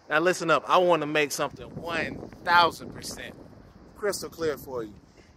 Now listen up, I want to make something 1,000% crystal clear for you.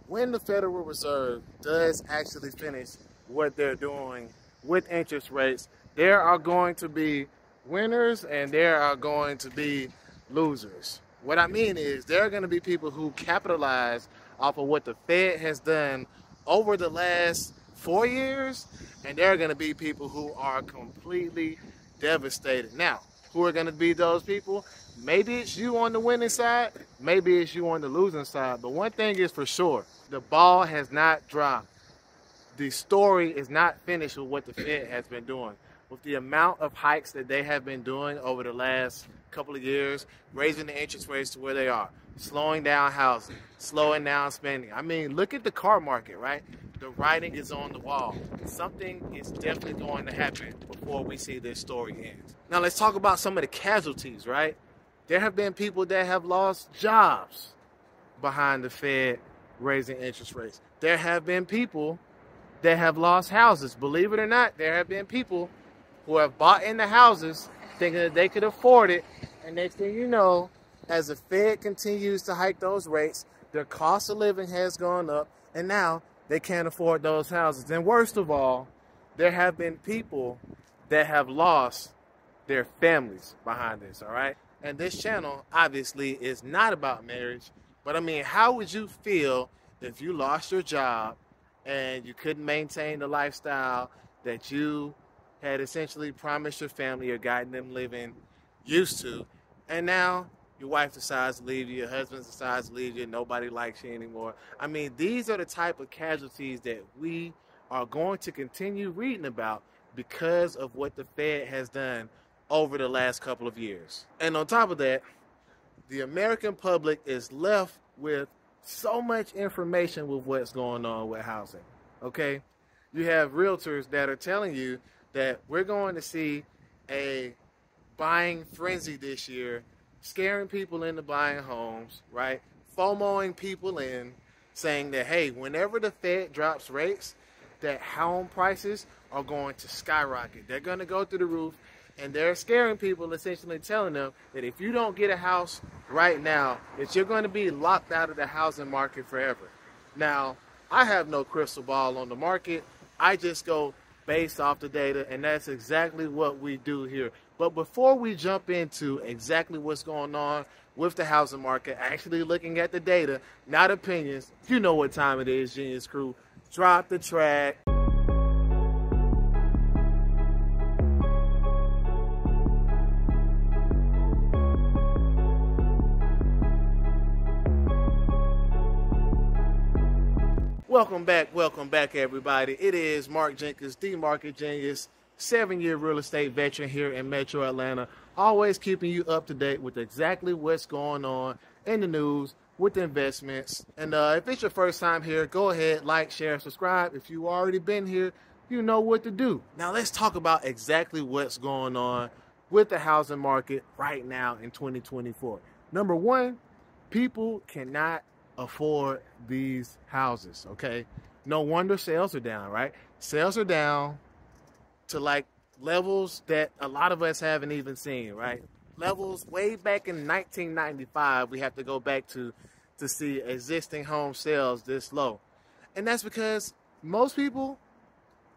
When the Federal Reserve does actually finish what they're doing with interest rates, there are going to be winners and there are going to be losers. What I mean is there are going to be people who capitalize off of what the Fed has done over the last 4 years, and there are going to be people who are completely devastated. Now, who are going to be those people? Maybe it's you on the winning side, maybe it's you on the losing side, but one thing is for sure, the ball has not dropped. The story is not finished with what the Fed has been doing. With the amount of hikes that they have been doing over the last couple of years, raising the interest rates to where they are, slowing down housing, slowing down spending. I mean, look at the car market, right? The writing is on the wall. Something is definitely going to happen before we see this story end. Now let's talk about some of the casualties, right? There have been people that have lost jobs behind the Fed raising interest rates. There have been people that have lost houses. Believe it or not, there have been people who have bought into houses thinking that they could afford it, and next thing you know, as the Fed continues to hike those rates, their cost of living has gone up, and now they can't afford those houses. And worst of all, there have been people that have lost their families behind this, all right? And this channel, obviously, is not about marriage, but I mean, how would you feel if you lost your job and you couldn't maintain the lifestyle that you had essentially promised your family or gotten them living used to, and now your wife decides to leave you, your husband decides to leave you, nobody likes you anymore? I mean, these are the type of casualties that we are going to continue reading about because of what the Fed has done over the last couple of years. And on top of that, the American public is left with so much information with what's going on with housing, okay? You have realtors that are telling you that we're going to see a buying frenzy this year, scaring people into buying homes, right? FOMOing people in, saying that, hey, whenever the Fed drops rates, that home prices are going to skyrocket. They're going to go through the roof, and they're scaring people, essentially telling them that if you don't get a house right now, that you're going to be locked out of the housing market forever. Now, I have no crystal ball on the market. I just go based off the data, and that's exactly what we do here. But before we jump into exactly what's going on with the housing market, actually looking at the data, not opinions, you know what time it is, Genius Crew. Drop the track. Welcome back, everybody. It is Mark Jenkins, the Market Genius, 7-year real estate veteran here in Metro Atlanta, always keeping you up to date with exactly what's going on in the news with investments. And if it's your first time here, go ahead, like, share, subscribe. If you've already been here, you know what to do. Now let's talk about exactly what's going on with the housing market right now in 2024. Number one, people cannot afford these houses, okay? No wonder sales are down, right? Sales are down to like levels that a lot of us haven't even seen, right? Levels way back in 1995 we have to go back to see existing home sales this low. And that's because most people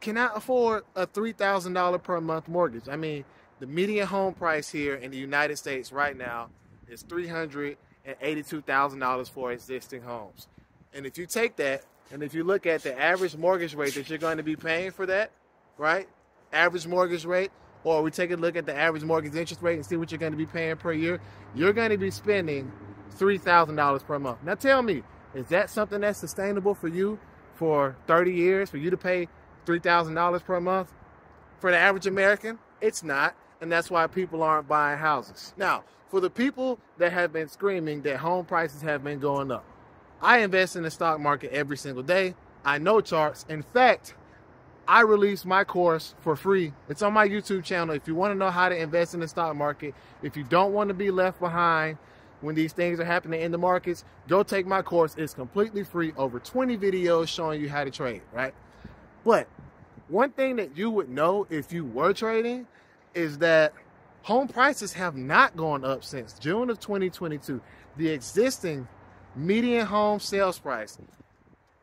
cannot afford a $3,000 per month mortgage. I mean, the median home price here in the United States right now is $382,000 for existing homes. And if you take that, and if you look at the average mortgage rate that you're going to be paying for that, right? Average mortgage rate, or we take a look at the average mortgage interest rate and see what you're going to be paying per year, you're going to be spending $3,000 per month. Now tell me, is that something that's sustainable for you for 30 years, for you to pay $3,000 per month for the average American? It's not, and that's why people aren't buying houses. Now, for the people that have been screaming that home prices have been going up, I invest in the stock market every single day. I know charts. In fact, I release my course for free. It's on my YouTube channel. If you want to know how to invest in the stock market, if you don't want to be left behind when these things are happening in the markets, go take my course. It's completely free. Over 20 videos showing you how to trade, right? But one thing that you would know if you were trading is that Home prices have not gone up since June of 2022. The existing median home sales price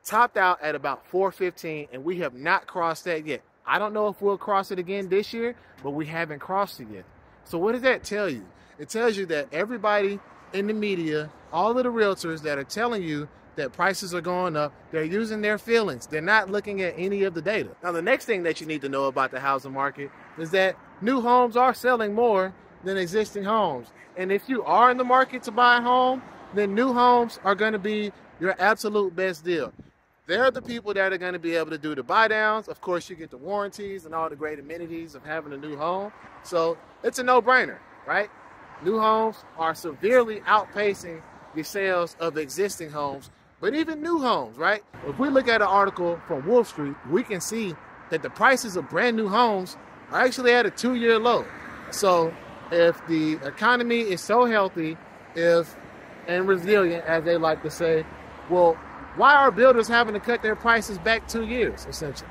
topped out at about $415, and we have not crossed that yet. I don't know if we'll cross it again this year, but we haven't crossed it yet. So what does that tell you? It tells you that everybody in the media, all of the realtors that are telling you that prices are going up, they're using their feelings. They're not looking at any of the data. Now, the next thing that you need to know about the housing market is that new homes are selling more than existing homes. And if you are in the market to buy a home, then new homes are going to be your absolute best deal. They're the people that are going to be able to do the buy downs. Of course, you get the warranties and all the great amenities of having a new home. So it's a no-brainer, right? New homes are severely outpacing the sales of existing homes, but even new homes, right? If we look at an article from Wolf Street, we can see that the prices of brand new homes are actually at a 2-year low. So if the economy is so healthy, and resilient, as they like to say, well, why are builders having to cut their prices back 2 years, essentially?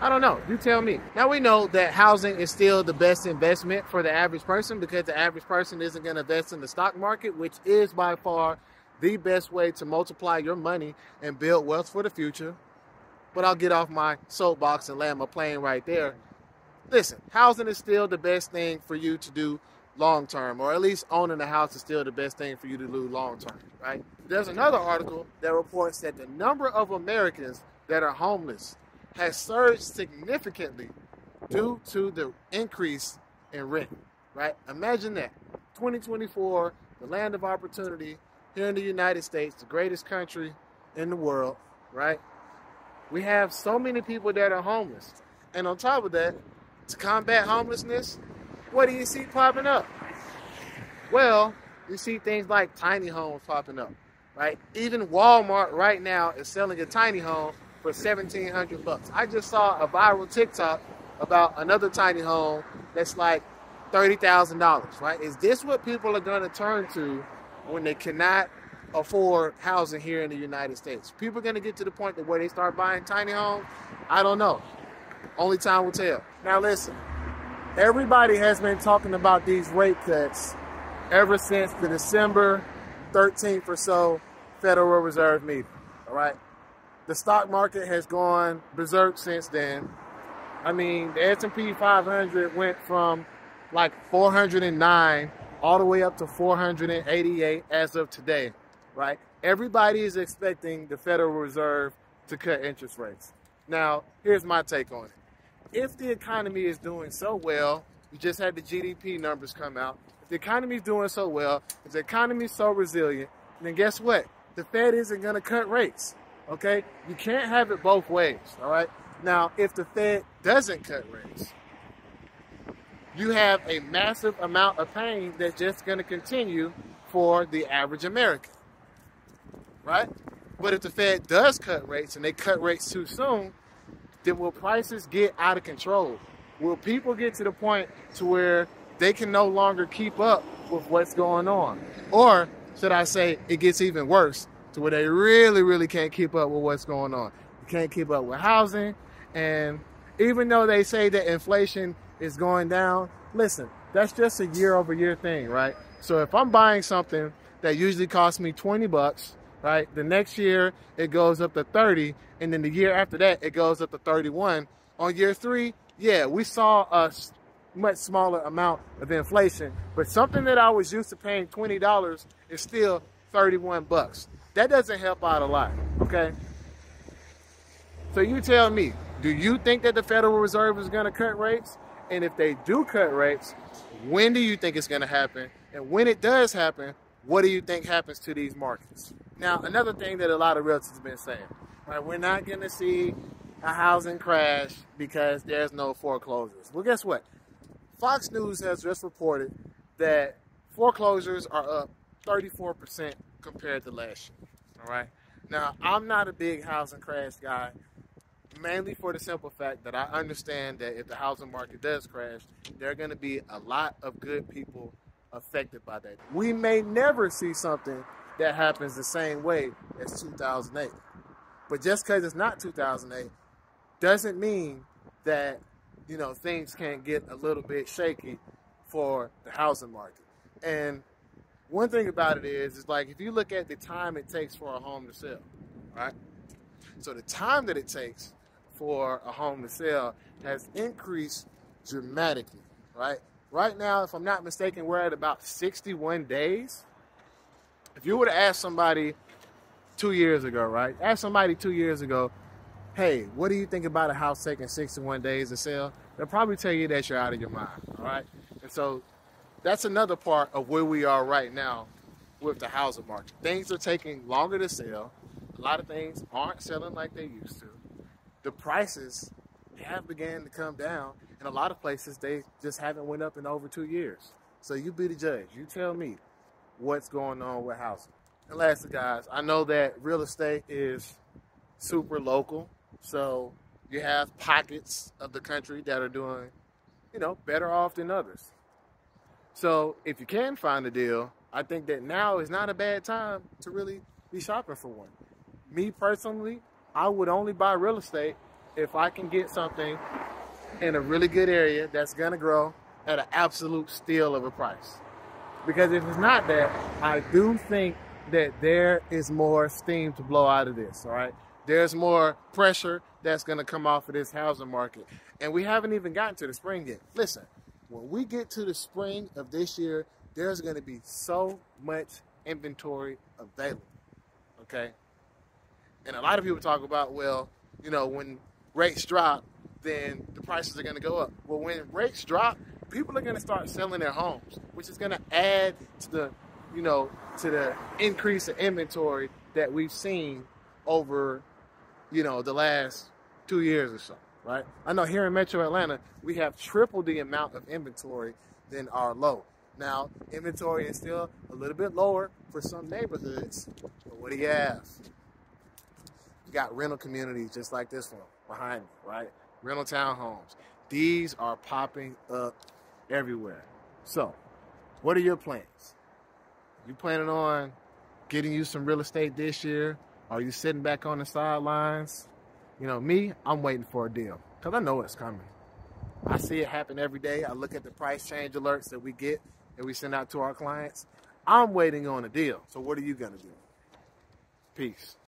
I don't know. You tell me. Now, we know that housing is still the best investment for the average person because the average person isn't going to invest in the stock market, which is by far the best way to multiply your money and build wealth for the future. But I'll get off my soapbox and land my plane right there. Listen, housing is still the best thing for you to do long term, or at least owning a house is still the best thing for you to do long term, right? There's another article that reports that the number of Americans that are homeless has surged significantly due to the increase in rent, right? Imagine that. 2024, the land of opportunity here in the United States, the greatest country in the world, right? We have so many people that are homeless. And on top of that, to combat homelessness, what do you see popping up? Well, you see things like tiny homes popping up, right? Even Walmart right now is selling a tiny home for $1,700. I just saw a viral TikTok about another tiny home that's like $30,000, right? Is this what people are going to turn to when they cannot afford housing here in the United States? People are going to get to the point that where they start buying tiny homes? I don't know. Only time will tell. Now listen, everybody has been talking about these rate cuts ever since the December 13th or so Federal Reserve meeting, all right? The stock market has gone berserk since then. I mean, the S&P 500 went from like 409 all the way up to 488 as of today, right? Everybody is expecting the Federal Reserve to cut interest rates. Now, here's my take on it. If the economy is doing so well, you just had the GDP numbers come out. If the economy is doing so well, if the economy is so resilient, then guess what? The Fed isn't going to cut rates, okay? You can't have it both ways, all right? Now, if the Fed doesn't cut rates, you have a massive amount of pain that's just going to continue for the average American, right? But if the Fed does cut rates and they cut rates too soon, then will prices get out of control? Will people get to the point to where they can no longer keep up with what's going on? Or should I say it gets even worse to where they really can't keep up with what's going on? You can't keep up with housing. And even though they say that inflation is going down, listen, that's just a year-over-year thing, right? So if I'm buying something that usually costs me 20 bucks, right? The next year it goes up to 30, and then the year after that it goes up to 31. On year 3, yeah, we saw a much smaller amount of inflation, but something that I was used to paying $20 is still 31 bucks. That doesn't help out a lot, okay? So you tell me, do you think that the Federal Reserve is going to cut rates? And if they do cut rates, when do you think it's going to happen? And when it does happen, what do you think happens to these markets? Now, another thing that a lot of realtors have been saying, right, we're not going to see a housing crash because there's no foreclosures. Well, guess what? Fox News has just reported that foreclosures are up 34% compared to last year, all right? Now, I'm not a big housing crash guy, mainly for the simple fact that I understand that if the housing market does crash, there are going to be a lot of good people affected by that. We may never see something that happens the same way as 2008. But just because it's not 2008 doesn't mean that, you know, things can't get a little bit shaky for the housing market. And one thing about it is like if you look at the time it takes for a home to sell, right? So the time that it takes for a home to sell has increased dramatically, right? Right now, if I'm not mistaken, we're at about 61 days. If you were to ask somebody 2 years ago, right? Ask somebody 2 years ago, hey, what do you think about a house taking 61 days to sell? They'll probably tell you that you're out of your mind, all right? And so that's another part of where we are right now with the housing market. Things are taking longer to sell. A lot of things aren't selling like they used to. The prices have begun to come down. In a lot of places, they just haven't went up in over 2 years. So you be the judge. You tell me what's going on with housing. And lastly, guys, I know that real estate is super local. So you have pockets of the country that are doing, better off than others. So if you can find a deal, I think that now is not a bad time to really be shopping for one. Me personally, I would only buy real estate if I can get something in a really good area that's going to grow at an absolute steal of a price. Because if it's not that, I do think that there is more steam to blow out of this, all right? There's more pressure that's going to come off of this housing market. And we haven't even gotten to the spring yet. Listen, when we get to the spring of this year, there's going to be so much inventory available, okay? And a lot of people talk about, well, when rates drop, then the prices are going to go up. Well, when rates drop, people are going to start selling their homes, which is going to add to the, to the increase of inventory that we've seen over, the last 2 years or so, right? I know here in Metro Atlanta, we have triple the amount of inventory than our low. Now, inventory is still a little bit lower for some neighborhoods, but what do you have? You got rental communities just like this one behind me, right? Rental townhomes. These are popping up everywhere. So, what are your plans? You planning on getting you some real estate this year? Are you sitting back on the sidelines? Me, I'm waiting for a deal because I know it's coming. I see it happen every day. I look at the price change alerts that we get and we send out to our clients. I'm waiting on a deal. So what are you going to do? Peace.